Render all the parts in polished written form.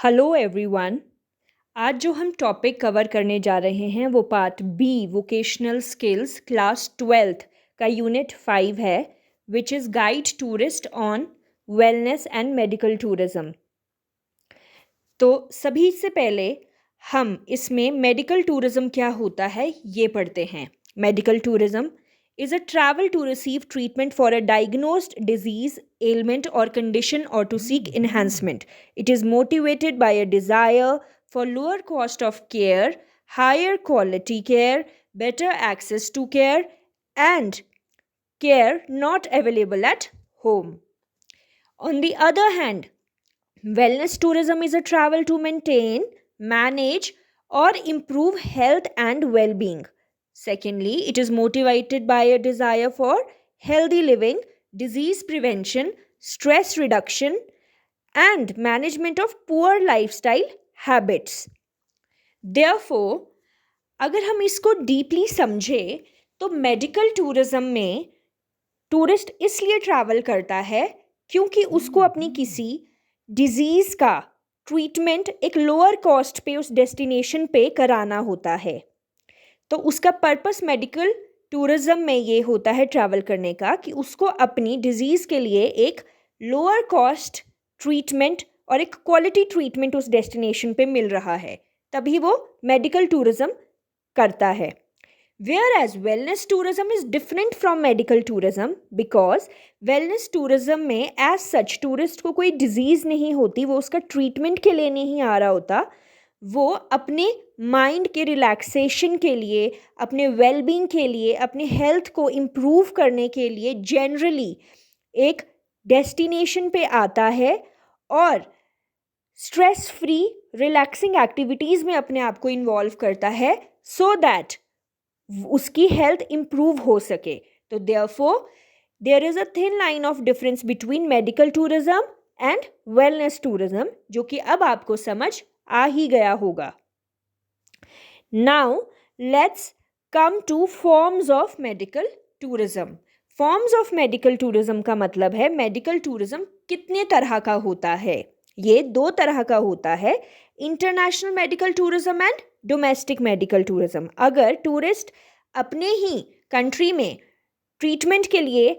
Hello everyone. आज जो हम टॉपिक कवर करने जा रहे हैं वो part B vocational skills class 12th का यूनिट 5 है, which is guide tourist on wellness and medical tourism. तो सभी से पहले हम इसमें मेडिकल टूरिज्म क्या होता है ये पढ़ते हैं। Medical tourism is a travel to receive treatment for a diagnosed disease, ailment, or condition or to seek enhancement. It is motivated by a desire for lower cost of care, higher quality care, better access to care, and care not available at home. On the other hand, wellness tourism is a travel to maintain, manage, or improve health and well being. Secondly, it is motivated by a desire for healthy living, disease prevention, stress reduction, and management of poor lifestyle habits. Therefore, अगर हम इसको deeply समझें तो medical tourism में tourist इसलिए travel करता है क्योंकि उसको अपनी किसी डिजीज़ का ट्रीटमेंट एक लोअर कॉस्ट पे उस डेस्टिनेशन पे कराना होता है। तो उसका पर्पस मेडिकल टूरिज्म में ये होता है ट्रैवल करने का कि उसको अपनी डिजीज़ के लिए एक लोअर कॉस्ट ट्रीटमेंट और एक क्वालिटी ट्रीटमेंट उस डेस्टिनेशन पे मिल रहा है, तभी वो मेडिकल टूरिज्म करता है। Whereas wellness tourism is different from medical tourism because wellness tourism में as such टूरिस्ट को कोई डिजीज़ नहीं होती, वो उसका ट्रीटमेंट के लिए नहीं आ रहा होता, वो अपने माइंड के रिलैक्सेशन के लिए, अपने वेलबींग के लिए, अपने हेल्थ को इम्प्रूव करने के लिए जनरली एक डेस्टिनेशन पे आता है और स्ट्रेस फ्री रिलैक्सिंग एक्टिविटीज़ में अपने आप को इन्वॉल्व करता है सो दैट उसकी हेल्थ इम्प्रूव हो सके। तो therefore there is a thin line of difference between medical tourism and wellness tourism, जो कि अब आपको समझ आ ही गया होगा। Now let's come to forms of medical tourism. Forms of medical tourism का मतलब है मेडिकल टूरिज्म कितने तरह का होता है। ये दो तरह का होता है, international medical tourism and domestic medical tourism. अगर टूरिस्ट अपने ही कंट्री में ट्रीटमेंट के लिए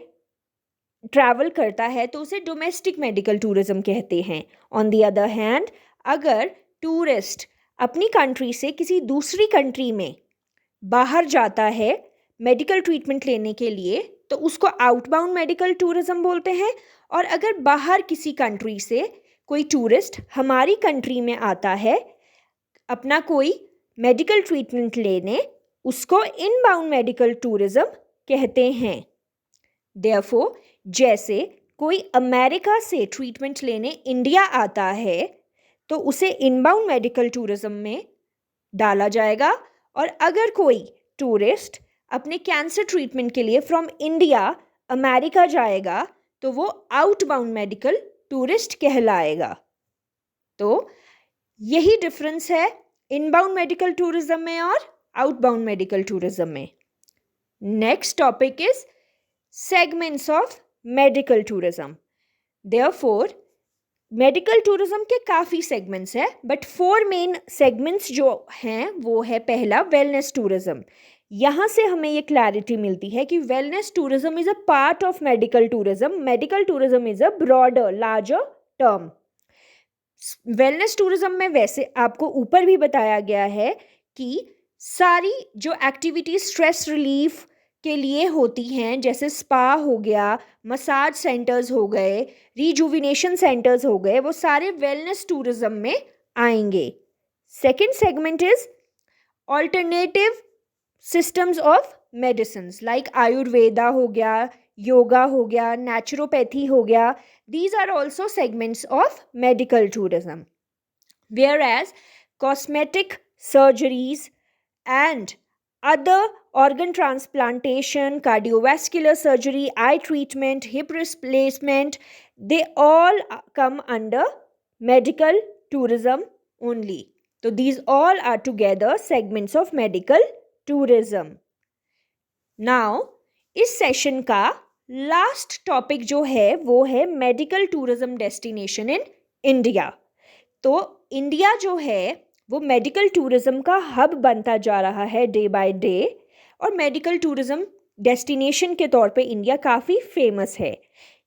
ट्रैवल करता है तो उसे डोमेस्टिक मेडिकल टूरिज्म कहते हैं। ऑन द अदर हैंड, अगर टूरिस्ट अपनी कंट्री से किसी दूसरी कंट्री में बाहर जाता है मेडिकल ट्रीटमेंट लेने के लिए तो उसको आउटबाउंड मेडिकल टूरिज्म बोलते हैं। और अगर बाहर किसी कंट्री से कोई टूरिस्ट हमारी कंट्री में आता है अपना कोई मेडिकल ट्रीटमेंट लेने, उसको इनबाउंड मेडिकल टूरिज्म कहते हैं। देयरफॉर जैसे कोई अमेरिका से ट्रीटमेंट लेने इंडिया आता है तो उसे इनबाउंड मेडिकल टूरिज्म में डाला जाएगा, और अगर कोई टूरिस्ट अपने कैंसर ट्रीटमेंट के लिए फ्रॉम इंडिया अमेरिका जाएगा तो वो आउटबाउंड मेडिकल टूरिस्ट कहलाएगा। तो यही डिफरेंस है इनबाउंड मेडिकल टूरिज्म में और आउटबाउंड मेडिकल टूरिज्म में। Next topic is segments of medical tourism. Therefore medical tourism के काफ़ी सेगमेंट्स हैं, बट 4 मेन सेगमेंट्स जो हैं वो है, पहला वेलनेस टूरिज्म। यहाँ से हमें ये क्लैरिटी मिलती है कि wellness tourism is a part of medical tourism. Medical tourism is a broader larger term. Wellness tourism में वैसे आपको ऊपर भी बताया गया है कि सारी जो एक्टिविटीज स्ट्रेस रिलीफ के लिए होती हैं, जैसे स्पा हो गया, मसाज सेंटर्स हो गए, रिजुविनेशन सेंटर्स हो गए, वो सारे वेलनेस टूरिज्म में आएंगे। Second segment is alternative systems of medicine like Ayurveda हो गया, योगा हो गया, नेचुरोपैथी हो गया। These are also segments of medical tourism. Whereas cosmetic surgeries and other organ transplantation, cardiovascular surgery, eye treatment, hip replacement, they all come under medical tourism only. So these all are together segments of medical tourism. Now, इस session का last topic जो है वो है medical tourism destination in India. तो India जो है वो मेडिकल टूरिज़्म का हब बनता जा रहा है डे बाय डे, और मेडिकल टूरिज़्म डेस्टिनेशन के तौर पे इंडिया काफ़ी फेमस है।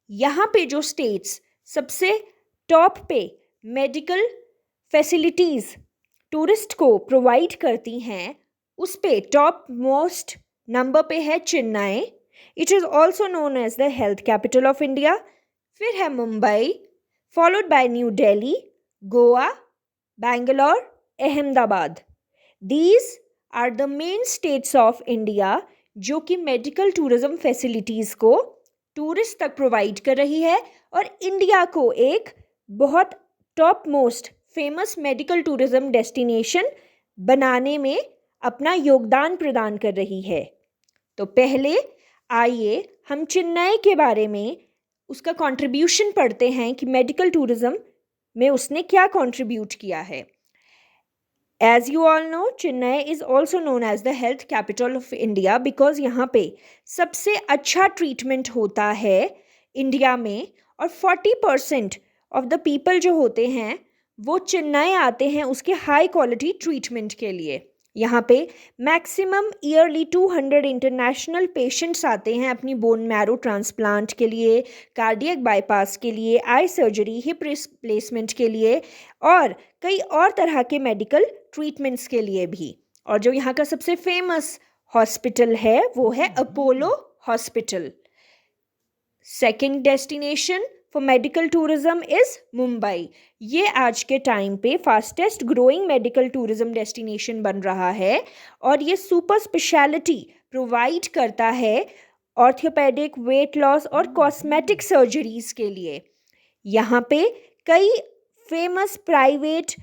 यहाँ पे जो स्टेट्स सबसे टॉप पे मेडिकल फैसिलिटीज़ टूरिस्ट को प्रोवाइड करती हैं, उस पे टॉप मोस्ट नंबर पे है Chennai. It is also known as the health capital of India. फिर है Mumbai, followed by New Delhi, Goa, Bangalore, Ahmedabad. These are the main states of India जो कि मेडिकल टूरिज़्म फैसिलिटीज़ को टूरिस्ट तक प्रोवाइड कर रही है और इंडिया को एक बहुत top most famous medical tourism destination बनाने में अपना योगदान प्रदान कर रही है। तो पहले आइए हम चेन्नई के बारे में उसका कंट्रीब्यूशन पढ़ते हैं कि मेडिकल टूरिज़्म में उसने क्या कंट्रीब्यूट किया है। As you all know, Chennai is also known as the health capital of India because यहाँ पे सबसे अच्छा ट्रीटमेंट होता है इंडिया में, और 40% ऑफ द पीपल जो होते हैं वो चेन्नई आते हैं उसके हाई क्वालिटी ट्रीटमेंट के लिए। यहाँ पे मैक्सिमम ईयरली 200 इंटरनेशनल पेशेंट्स आते हैं अपनी बोन मैरो ट्रांसप्लांट के लिए, कार्डियक बाईपास के लिए, आई सर्जरी, हिप रिप्लेसमेंट के लिए और कई और तरह के मेडिकल ट्रीटमेंट्स के लिए भी। और जो यहाँ का सबसे फेमस हॉस्पिटल है वो है Apollo hospital. Second destination for medical tourism is Mumbai. ये आज के टाइम पे fastest growing medical tourism destination बन रहा है और ये सुपर स्पेशलिटी प्रोवाइड करता है ऑर्थोपेडिक, वेट लॉस और कॉस्मेटिक सर्जरीज़ के लिए। यहाँ पे कई फेमस प्राइवेट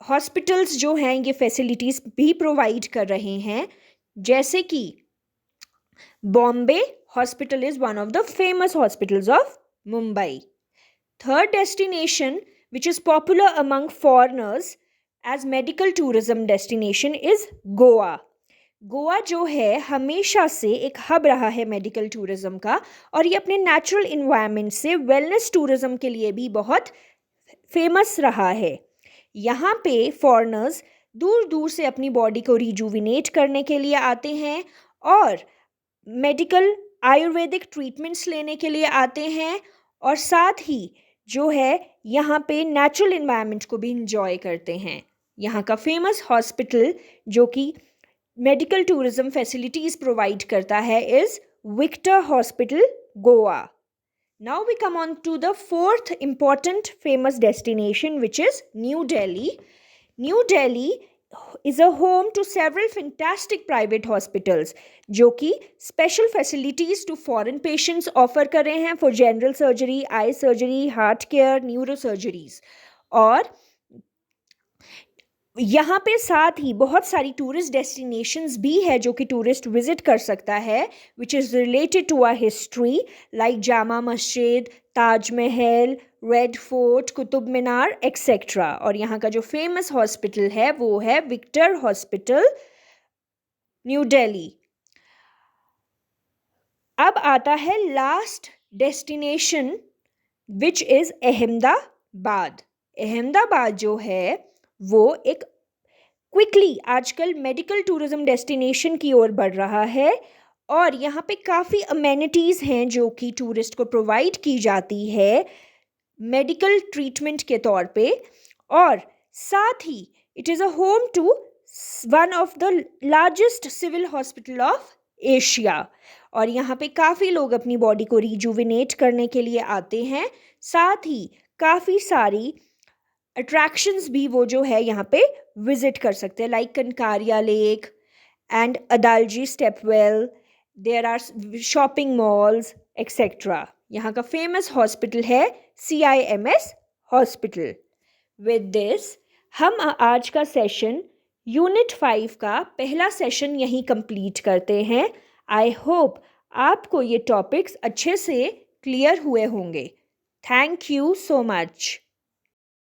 हॉस्पिटल्स जो हैं ये फैसिलिटीज़ भी प्रोवाइड कर रहे हैं, जैसे कि Bombay hospital is one of the famous hospitals of Mumbai. Third destination, which is popular among foreigners as medical tourism destination, is Goa. Goa जो है हमेशा से एक हब रहा है मेडिकल टूरिज़्म का, और ये अपने नेचुरल इन्वायरमेंट से वेलनेस टूरिज़्म के लिए भी बहुत फेमस रहा है। यहाँ पे फॉरेनर्स दूर दूर से अपनी बॉडी को रिजुविनेट करने के लिए आते हैं और मेडिकल आयुर्वेदिक ट्रीटमेंट्स लेने के लिए आते हैं, और साथ ही जो है यहाँ पे नेचुरल इन्वायरमेंट को भी इंजॉय करते हैं। यहाँ का फेमस हॉस्पिटल जो कि मेडिकल टूरिज़्म फैसिलिटीज़ प्रोवाइड करता है is Victor hospital, Goa. Now we come on to the fourth important famous destination which is New Delhi. New Delhi is a home to several fantastic private hospitals जो कि special facilities to foreign patients offer कर रहे हैं for general surgery, eye surgery, heart care, neurosurgeries. और यहाँ पे साथ ही बहुत सारी टूरिस्ट डेस्टिनेशंस भी है जो कि टूरिस्ट विजिट कर सकता है, which is related to our history like Jama Masjid, Taj Mahal, red fort, Qutub Minar etcetera. और यहाँ का जो फेमस हॉस्पिटल है वो है विक्टर हॉस्पिटल, न्यू दिल्ली. अब आता है last destination which is Ahmedabad. Ahmedabad जो है वो एक क्विकली आजकल मेडिकल टूरिज़्म डेस्टिनेशन की ओर बढ़ रहा है, और यहाँ पे काफ़ी अमेनिटीज़ हैं जो कि टूरिस्ट को प्रोवाइड की जाती है मेडिकल ट्रीटमेंट के तौर पे, और साथ ही it is a home to one of the largest civil hospital of Asia. और यहाँ पे काफ़ी लोग अपनी बॉडी को रिजुविनेट करने के लिए आते हैं. साथ ही काफ़ी सारी अट्रैक्शंस भी वो जो है यहाँ पे विजिट कर सकते हैं, like Kankaria lake and Adalaj stepwell. There are shopping malls etcetera. यहाँ का फेमस हॉस्पिटल है CIMS हॉस्पिटल. विद दिस हम आज का सेशन यूनिट 5 का पहला सेशन यहीं कंप्लीट करते हैं. आई होप आपको ये टॉपिक्स अच्छे से क्लियर हुए होंगे. Thank you so much.